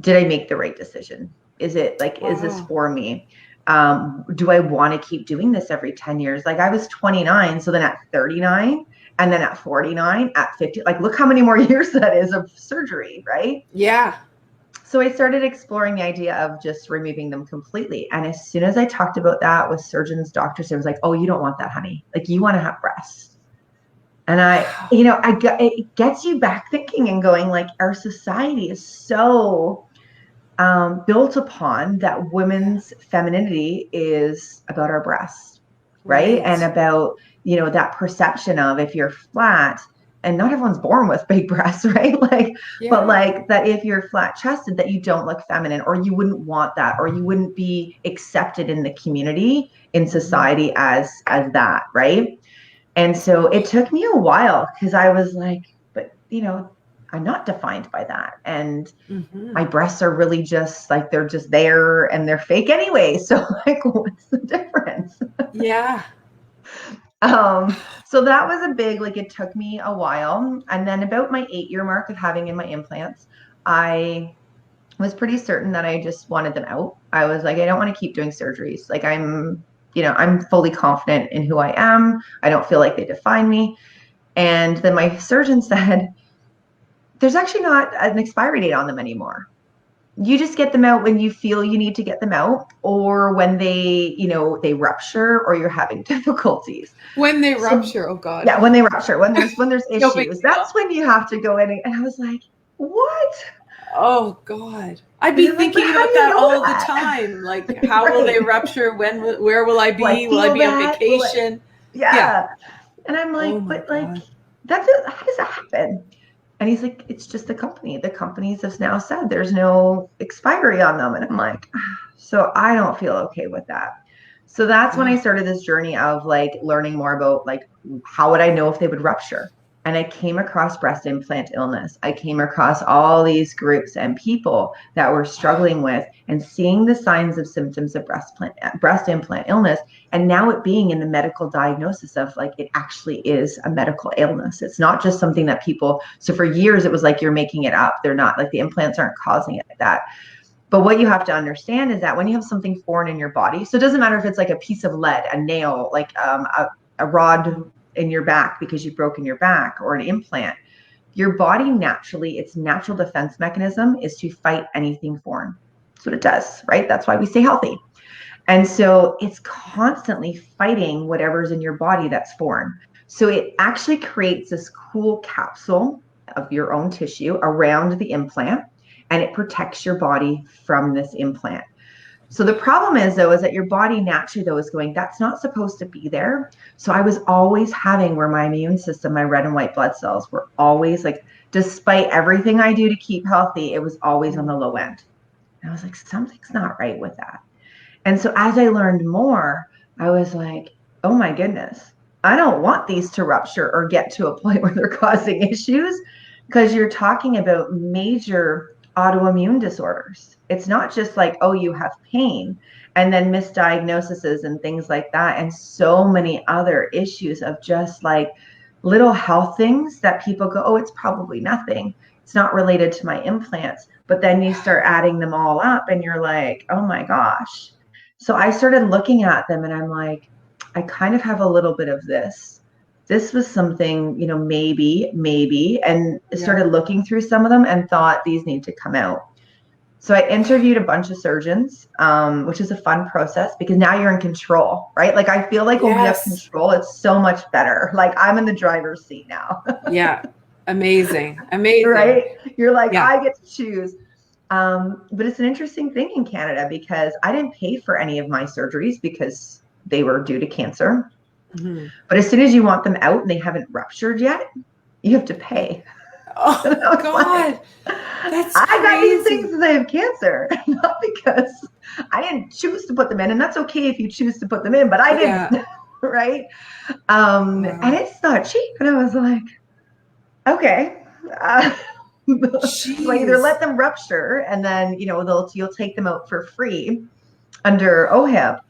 Speaker 2: did I make the right decision? Is it like, is this for me? Do I want to keep doing this every 10 years? Like I was 29. So then at 39 and then at 49, at 50, like look how many more years that is of surgery, right?
Speaker 1: Yeah.
Speaker 2: So I started exploring the idea of just removing them completely. And as soon as I talked about that with surgeons, doctors, it was like, oh, you don't want that, honey. Like you want to have breasts. And it gets you back thinking and going like, our society is so built upon that women's femininity is about our breasts, right? And about, that perception of if you're flat, and not everyone's born with big breasts, right? Like, but like that if you're flat chested, that you don't look feminine, or you wouldn't want that, or you wouldn't be accepted in the community, in society as that, right? And so it took me a while because I was like, but I'm not defined by that. And my breasts are really just like, they're just there and they're fake anyway. So like, what's the difference?
Speaker 1: Yeah.
Speaker 2: So that was a big, like, it took me a while. And then about my 8-year mark of having in my implants, I was pretty certain that I just wanted them out. I was like, I don't want to keep doing surgeries. Like I'm fully confident in who I am. I don't feel like they define me. And then my surgeon said, there's actually not an expiry date on them anymore. You just get them out when you feel you need to get them out, or when they, they rupture, or you're having difficulties.
Speaker 1: When they rupture, oh God.
Speaker 2: Yeah, when they rupture, when there's issues, that's when you have to go in. And I was like, what?
Speaker 1: Oh God. I'd be thinking about that all the time. Like, how will they rupture? Where will I be? Will I be on vacation?
Speaker 2: Yeah. And I'm like, but God. Like, how does that happen? And he's like, it's just the company. The companies have now said there's no expiry on them. And I'm like, so I don't feel okay with that. So that's when I started this journey of like learning more about like, how would I know if they would rupture? And I came across breast implant illness. I came across all these groups and people that were struggling with and seeing the signs of symptoms of breast implant illness. And now it being in the medical diagnosis of like, it actually is a medical illness. It's not just something that people, so for years it was like, you're making it up. They're not, like the implants aren't causing it like that. But what you have to understand is that when you have something foreign in your body, so it doesn't matter if it's like a piece of lead, a nail, like a rod in your back because you've broken your back, or an implant, your body naturally, its natural defense mechanism is to fight anything foreign. That's what it does, right? That's why we stay healthy. And so it's constantly fighting whatever's in your body that's foreign. So it actually creates this cool capsule of your own tissue around the implant, and it protects your body from this implant. So the problem is that your body naturally is going, that's not supposed to be there. So I was always having where my immune system, my red and white blood cells were always like, despite everything I do to keep healthy, it was always on the low end. And I was like, something's not right with that. And so as I learned more, I was like, oh my goodness, I don't want these to rupture or get to a point where they're causing issues, because you're talking about major autoimmune disorders. It's not just like, oh, you have pain, and then misdiagnoses and things like that, and so many other issues of just like little health things that people go, oh, it's probably nothing. It's not related to my implants. But then you start adding them all up and you're like, oh my gosh. So I started looking at them and I'm like, I kind of have a little bit of this. This was something, maybe, and started looking through some of them and thought these need to come out. So I interviewed a bunch of surgeons, which is a fun process because now you're in control, right? Like I feel like when we have control, it's so much better. Like I'm in the driver's seat now.
Speaker 1: Yeah. Amazing.
Speaker 2: Right? You're like, I get to choose. But it's an interesting thing in Canada because I didn't pay for any of my surgeries because they were due to cancer. Mm-hmm. But as soon as you want them out and they haven't ruptured yet, you have to pay.
Speaker 1: Oh God, that's crazy.
Speaker 2: I got these things because I have cancer, not because I didn't choose to put them in. And that's okay if you choose to put them in, but I didn't, right? And it's not cheap. And I was like, okay. So I either let them rupture and then, you'll take them out for free under OHIP,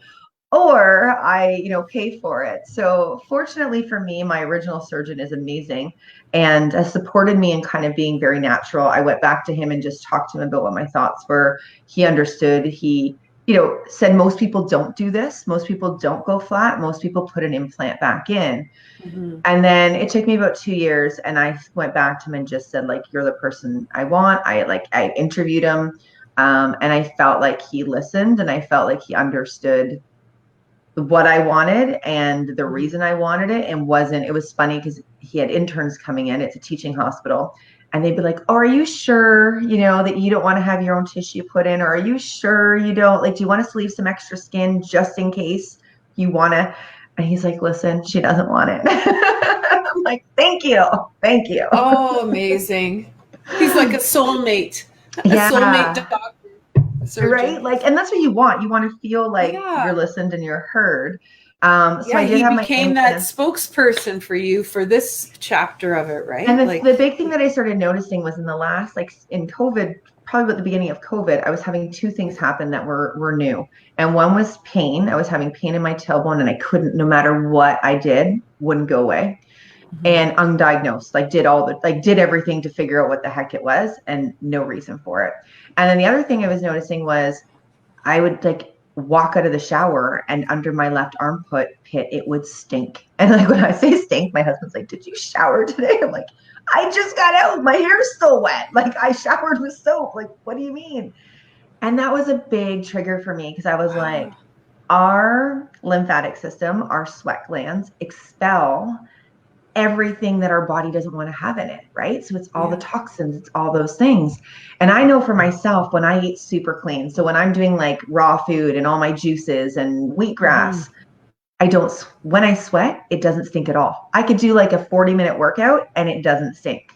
Speaker 2: or I, pay for it. So fortunately for me, my original surgeon is amazing and has supported me in kind of being very natural. I went back to him and just talked to him about what my thoughts were. He understood. He, said most people don't do this. Most people don't go flat. Most people put an implant back in. Mm-hmm. And then it took me about 2 years and I went back to him and just said, like, you're the person I want. I interviewed him and I felt like he listened and I felt like he understood what I wanted and the reason I wanted it, and it was funny because he had interns coming in. It's a teaching hospital. And they'd be like, oh, are you sure, that you don't want to have your own tissue put in? Or are you sure you don't, do you want us to leave some extra skin just in case you want to? And he's like, listen, she doesn't want it. I'm like, thank you.
Speaker 1: Oh, amazing. He's like a soulmate. Soulmate doctor.
Speaker 2: Surgeon. Right? And that's what you want. You want to feel like you're listened and you're heard. So I did have
Speaker 1: became that spokesperson for you for this chapter of it, right?
Speaker 2: And the big thing that I started noticing was in the last, in COVID, probably at the beginning of COVID, I was having two things happen that were new. And one was pain. I was having pain in my tailbone and I couldn't, no matter what I did, wouldn't go away. Mm-hmm. And undiagnosed, did everything to figure out what the heck it was and no reason for it. And then the other thing I was noticing was I would walk out of the shower and under my left armpit pit, it would stink. And when I say stink, my husband's like, did you shower today? I'm like, I just got out. My hair's still wet. I showered with soap. What do you mean? And that was a big trigger for me because I was like, our lymphatic system, our sweat glands expel everything that our body doesn't want to have in it, right? So it's all the toxins, it's all those things. And I know for myself, when I eat super clean, so when I'm doing raw food and all my juices and wheatgrass, when I sweat, it doesn't stink at all. I could do a 40-minute workout and it doesn't stink.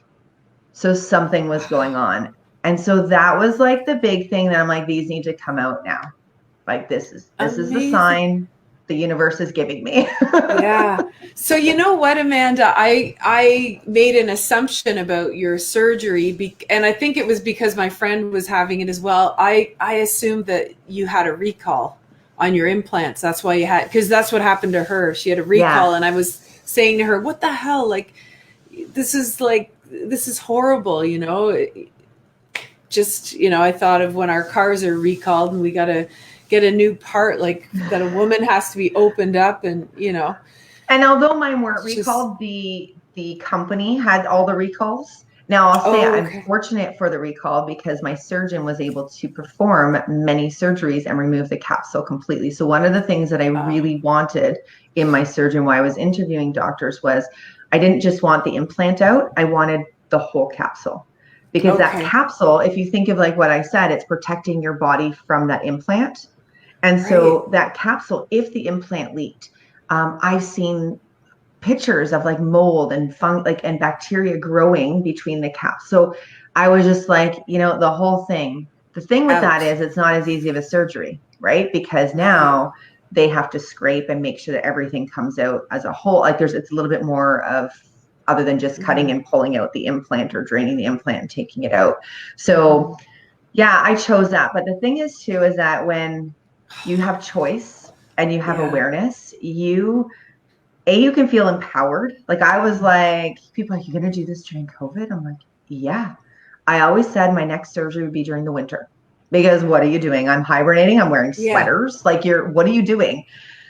Speaker 2: So something was going on. And so that was the big thing that I'm like, these need to come out now. This is the sign the universe is giving me.
Speaker 1: Yeah. So you know what, Amanda, I made an assumption about your surgery and I think it was because my friend was having it as well. I assumed that you had a recall on your implants. That's why because that's what happened to her. She had a recall and I was saying to her, what the hell? This is horrible, just, I thought of when our cars are recalled and we got to get a new part, that a woman has to be opened up and.
Speaker 2: And although mine weren't recalled, the company had all the recalls. Now I'll say I'm fortunate for the recall because my surgeon was able to perform many surgeries and remove the capsule completely. So one of the things that I really wanted in my surgeon while I was interviewing doctors was I didn't just want the implant out, I wanted the whole capsule. Because that capsule, if you think of what I said, it's protecting your body from that implant. And so that capsule, if the implant leaked, I've seen pictures of mold and and bacteria growing between the caps. So I was just the whole thing. The thing with that is it's not as easy of a surgery, right? Because now they have to scrape and make sure that everything comes out as a whole. It's a little bit more of other than just cutting and pulling out the implant or draining the implant and taking it out. So Yeah, I chose that. But the thing is too, is that when you have choice and you have
Speaker 1: Yeah.
Speaker 2: awareness, you can feel empowered. Like I was like, people are like, you gonna do this during COVID? I'm like, yeah. I always said my next surgery would be during the winter because what are you doing? I'm hibernating. I'm wearing
Speaker 1: Yeah.
Speaker 2: sweaters. Like what are you doing?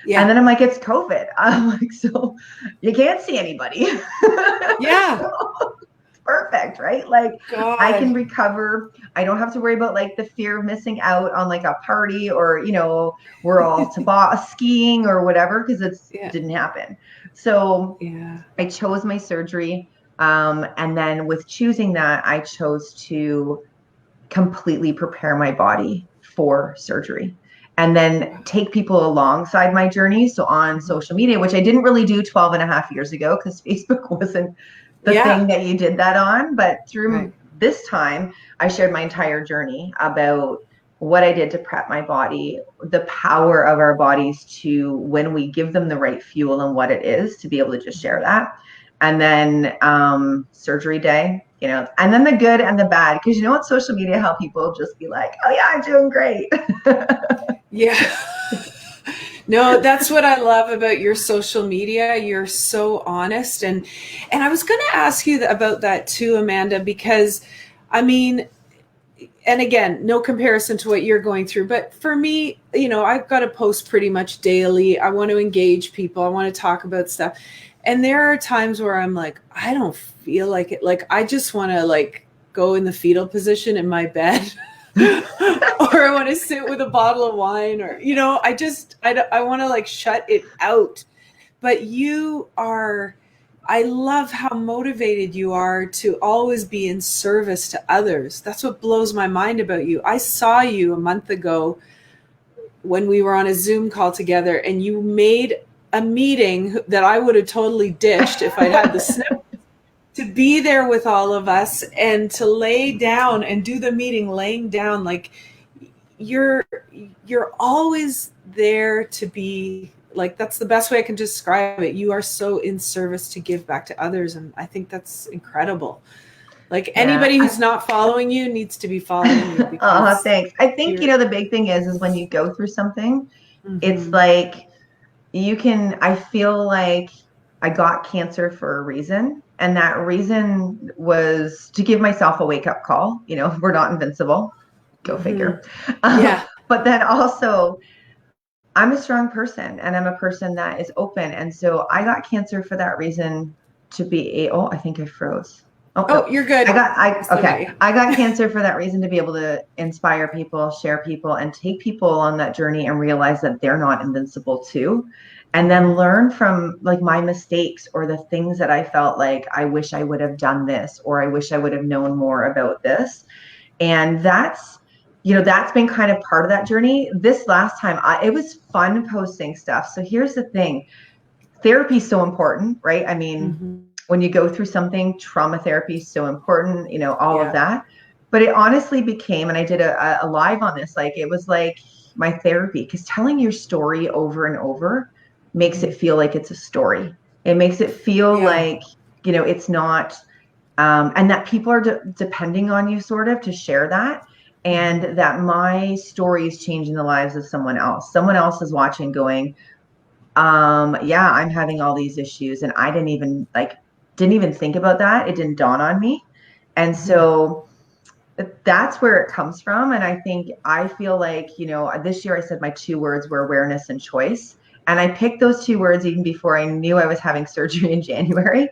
Speaker 2: And
Speaker 1: Yeah.
Speaker 2: then I'm like, it's COVID. I'm like, so you can't see anybody.
Speaker 1: Yeah.
Speaker 2: So perfect, right? Like I can
Speaker 1: God.
Speaker 2: recover. I don't have to worry about like the fear of missing out on like a party or, we're all skiing or whatever because it
Speaker 1: Yeah.
Speaker 2: didn't happen. So
Speaker 1: Yeah.
Speaker 2: I chose my surgery. And then with choosing that, I chose to completely prepare my body for surgery and then
Speaker 1: Wow.
Speaker 2: take people alongside my journey. So on
Speaker 1: Mhm.
Speaker 2: social media, which I didn't really do 12 and a half years ago because Facebook wasn't the thing
Speaker 1: Yeah.
Speaker 2: that you did that on. But through
Speaker 1: Right.
Speaker 2: this time, I shared my entire journey about what I did to prep my body, the power of our bodies to, when we give them the right fuel and what it is, to be able to just share that. And then surgery day, and then the good and the bad, because what social media, how people just be like, oh yeah, I'm doing great.
Speaker 1: Yeah. No, that's what I love about your social media. You're so honest, and I was going to ask you about that too, Amanda, because I mean, and again, no comparison to what you're going through, but for me, I've got to post pretty much daily. I want to engage people. I want to talk about stuff. And there are times where I'm like, I don't feel like it. Like I just want to like go in the fetal position in my bed or I want to sit with a bottle of wine or I want to like shut it out. But I love how motivated you are to always be in service to others. That's what blows my mind about you. I saw you a month ago when we were on a Zoom call together, and you made a meeting that I would have totally ditched if I'd had the snip to be there with all of us and to lay down and do the meeting laying down. Like you're you're always there to be like, that's the best way I can describe it. You are so in service to give back to others, and I think that's incredible. Like
Speaker 2: Yeah.
Speaker 1: anybody who's not following you needs to be following you
Speaker 2: Oh,
Speaker 1: because
Speaker 2: thanks. I think,
Speaker 1: you're
Speaker 2: the big thing is when you go through something, it's
Speaker 1: mm-hmm.
Speaker 2: like I feel like I got cancer for a reason. And that reason was to give myself a wake up call. We're not invincible. Go
Speaker 1: Mm-hmm.
Speaker 2: figure.
Speaker 1: Yeah.
Speaker 2: But then also, I'm a strong person and I'm a person that is open. And so I got cancer for that reason to be oh, I think I froze. Oh
Speaker 1: Oh,
Speaker 2: no.
Speaker 1: you're good. I still got
Speaker 2: Okay.
Speaker 1: you.
Speaker 2: I got cancer for that reason to be able to inspire people, share people, and take people on that journey and realize that they're not invincible too. And then learn from like my mistakes or the things that I felt like I wish I would have done this, or I wish I would have known more about this. And that's been kind of part of that journey. This last time, it was fun posting stuff. So here's the thing. Therapy is so important, right? I mean,
Speaker 1: Mm-hmm.
Speaker 2: when you go through something, trauma therapy is so important, all of
Speaker 1: Yeah.
Speaker 2: that. But it honestly became, and I did a live on this, like it was like my therapy, because telling your story over and over makes
Speaker 1: Mm-hmm.
Speaker 2: it feel like it's a story. It makes it feel
Speaker 1: Yeah.
Speaker 2: like, it's not, and that people are depending on you sort of to share that.
Speaker 1: Mm-hmm.
Speaker 2: And that my story is changing the lives of someone else. Someone else is watching going, yeah, I'm having all these issues and I didn't even think about that. It didn't dawn on me. And
Speaker 1: Mm-hmm.
Speaker 2: so that's where it comes from. And I feel like, this year I said my two words were awareness and choice. And I picked those two words even before I knew I was having surgery in January.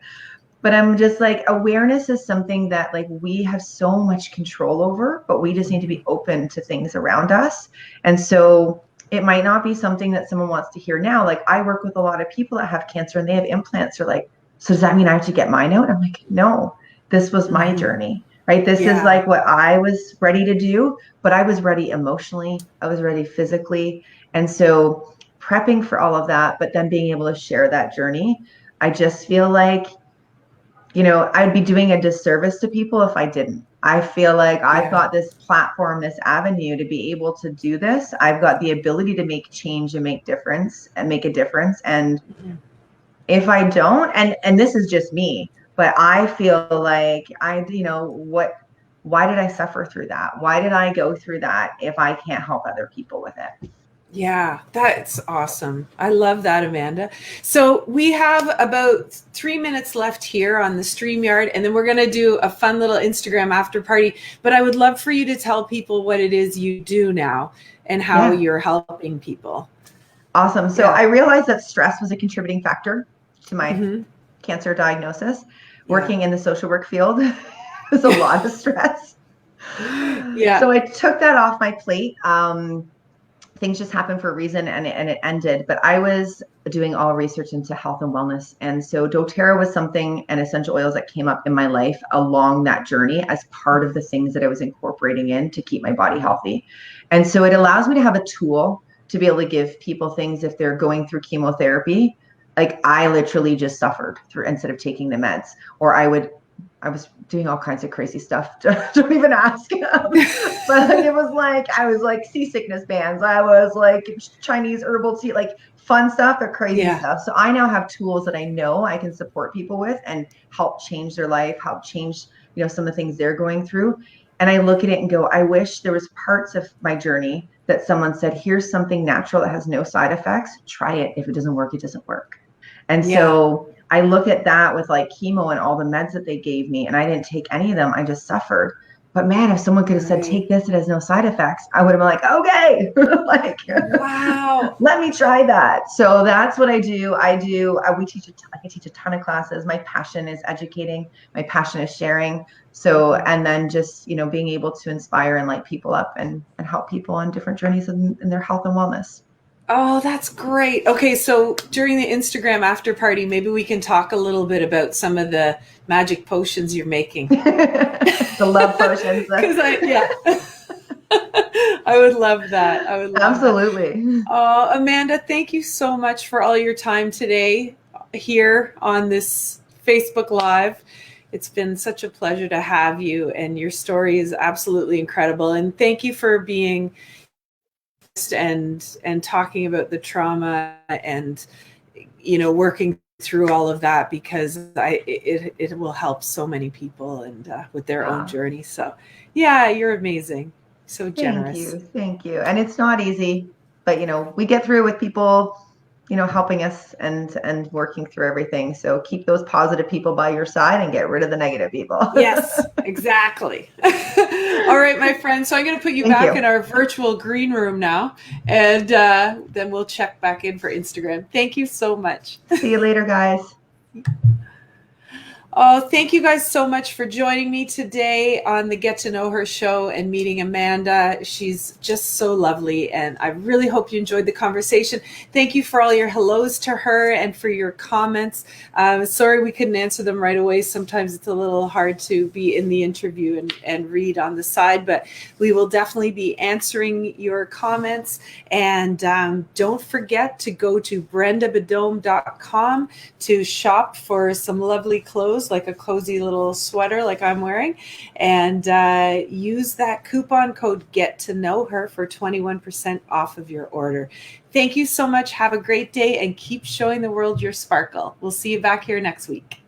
Speaker 2: But I'm just like, awareness is something that like we have so much control over, but we just need to
Speaker 1: Mm-hmm.
Speaker 2: be open to things around us. And so it might not be something that someone wants to hear now. Like I work with a lot of people that have cancer and they have implants. They're like, so does that mean I have to get mine out? I'm like, no, this was my
Speaker 1: Mm-hmm.
Speaker 2: journey, right? This is
Speaker 1: Yeah.
Speaker 2: like what I was ready to do, but I was ready emotionally. I was ready physically. And so prepping for all of that, but then being able to share that journey, I just feel like I'd be doing a disservice to people if I didn't. I feel like I've
Speaker 1: Yeah.
Speaker 2: got this platform, this avenue to be able to do this. I've got the ability to make change and make a difference. And
Speaker 1: Mm-hmm.
Speaker 2: if I don't, and this is just me, but I feel like what why did I suffer through that? Why did I go through that if I can't help other people with it?
Speaker 1: Yeah, that's awesome. I love that, Amanda. So we have about 3 minutes left here on the StreamYard, and then we're going to do a fun little Instagram after party. But I would love for you to tell people what it is you do now and how
Speaker 2: Yeah.
Speaker 1: you're helping people.
Speaker 2: Awesome. So
Speaker 1: Yeah.
Speaker 2: I realized that stress was a contributing factor to my
Speaker 1: Mm-hmm.
Speaker 2: cancer diagnosis.
Speaker 1: Yeah.
Speaker 2: Working in the social work field was a lot of stress.
Speaker 1: Yeah.
Speaker 2: So I took that off my plate. Things just happened for a reason, and it ended. But I was doing all research into health and wellness. And so doTERRA was something, and essential oils that came up in my life along that journey as part of the things that I was incorporating in to keep my body healthy. And so it allows me to have a tool to be able to give people things if they're going through chemotherapy. Like I literally just suffered through instead of taking the meds, or I was doing all kinds of crazy stuff. Don't even ask. But like, it was like, I was like seasickness bands. I was like Chinese herbal tea, like fun stuff, but crazy
Speaker 1: Yeah.
Speaker 2: stuff. So I now have tools that I know I can support people with and help change their life, help change, some of the things they're going through. And I look at it and go, I wish there was parts of my journey that someone said, here's something natural that has no side effects. Try it. If it doesn't work, it doesn't work. And
Speaker 1: Yeah.
Speaker 2: so I look at that with like chemo and all the meds that they gave me, and I didn't take any of them. I just suffered. But man, if someone could have said,
Speaker 1: Right.
Speaker 2: take this, it has no side effects, I would have been like, okay, like,
Speaker 1: Wow.
Speaker 2: let me try that. So that's what I do. I teach a ton of classes. My passion is educating. My passion is sharing. So, and then just, being able to inspire and light people up and help people on different journeys in their health and wellness.
Speaker 1: Oh, that's great. Okay, so during the Instagram after party, maybe we can talk a little bit about some of the magic potions you're making.
Speaker 2: The love potions.
Speaker 1: Because I would love that. I would love that.
Speaker 2: Absolutely.
Speaker 1: Amanda, thank you so much for all your time today here on this Facebook Live. It's been such a pleasure to have you, and your story is absolutely incredible. And thank you for being and talking about the trauma and working through all of that, because it will help so many people and with their own journey. So yeah, you're amazing. So generous.
Speaker 2: Thank you. And it's not easy, but we get through with people, helping us and working through everything. So keep those positive people by your side and get rid of the negative people.
Speaker 1: Yes, exactly. All right, my friend. So I'm going to put you
Speaker 2: Thank
Speaker 1: back
Speaker 2: you.
Speaker 1: in our virtual green room now, and then we'll check back in for Instagram. Thank you so much.
Speaker 2: See you later, guys.
Speaker 1: Oh, thank you guys so much for joining me today on the Get to Know Her show and meeting Amanda. She's just so lovely, and I really hope you enjoyed the conversation. Thank you for all your hellos to her and for your comments. Sorry we couldn't answer them right away. Sometimes it's a little hard to be in the interview and read on the side, but we will definitely be answering your comments. And don't forget to go to brendabadome.com to shop for some lovely clothes, like a cozy little sweater like I'm wearing, and use that coupon code Get to Know Her for 21% off of your order. Thank you so much. Have a great day and keep showing the world your sparkle. We'll see you back here next week.